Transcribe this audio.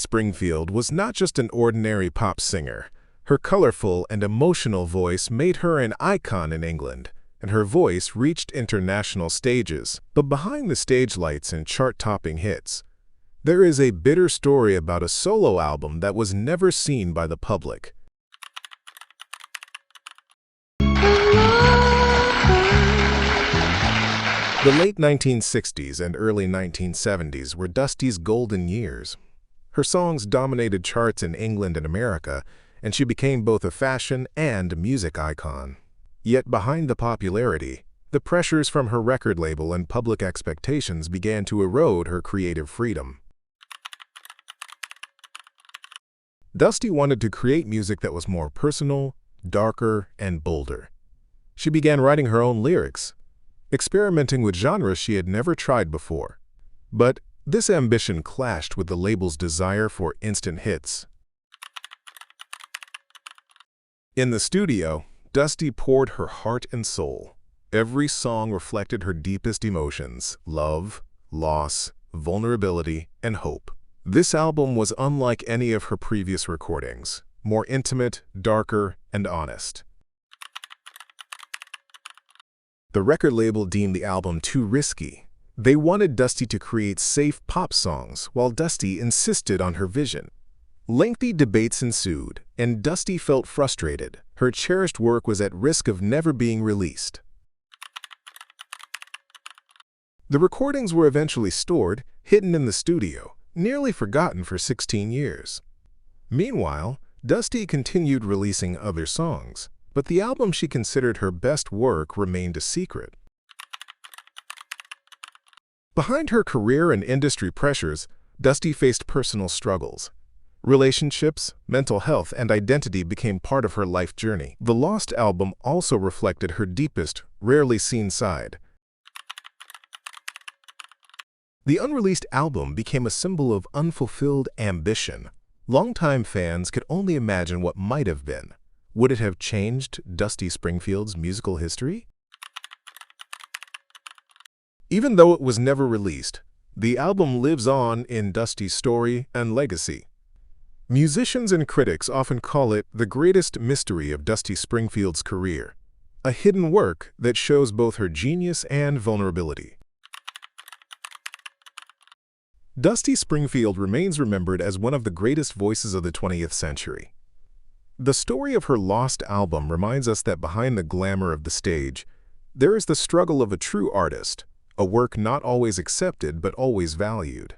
Springfield was not just an ordinary pop singer. Her colorful and emotional voice made her an icon in England, and her voice reached international stages. But behind the stage lights and chart-topping hits, there is a bitter story about a solo album that was never seen by the public. The late 1960s and early 1970s were Dusty's golden years. Her songs dominated charts in England and America, and she became both a fashion and music icon. Yet behind the popularity, the pressures from her record label and public expectations began to erode her creative freedom. Dusty wanted to create music that was more personal, darker, and bolder. She began writing her own lyrics, experimenting with genres she had never tried before. But this ambition clashed with the label's desire for instant hits. In the studio, Dusty poured her heart and soul. Every song reflected her deepest emotions: love, loss, vulnerability, and hope. This album was unlike any of her previous recordings, more intimate, darker, and honest. The record label deemed the album too risky. They wanted Dusty to create safe pop songs, while Dusty insisted on her vision. Lengthy debates ensued, and Dusty felt frustrated. Her cherished work was at risk of never being released. The recordings were eventually stored, hidden in the studio, nearly forgotten for 16 years. Meanwhile, Dusty continued releasing other songs, but the album she considered her best work remained a secret. Behind her career and industry pressures, Dusty faced personal struggles. Relationships, mental health, and identity became part of her life journey. The Lost album also reflected her deepest, rarely seen side. The unreleased album became a symbol of unfulfilled ambition. Longtime fans could only imagine what might have been. Would it have changed Dusty Springfield's musical history? Even though it was never released, the album lives on in Dusty's story and legacy. Musicians and critics often call it the greatest mystery of Dusty Springfield's career, a hidden work that shows both her genius and vulnerability. Dusty Springfield remains remembered as one of the greatest voices of the 20th century. The story of her Lost album reminds us that behind the glamour of the stage, there is the struggle of a true artist, a work not always accepted but always valued.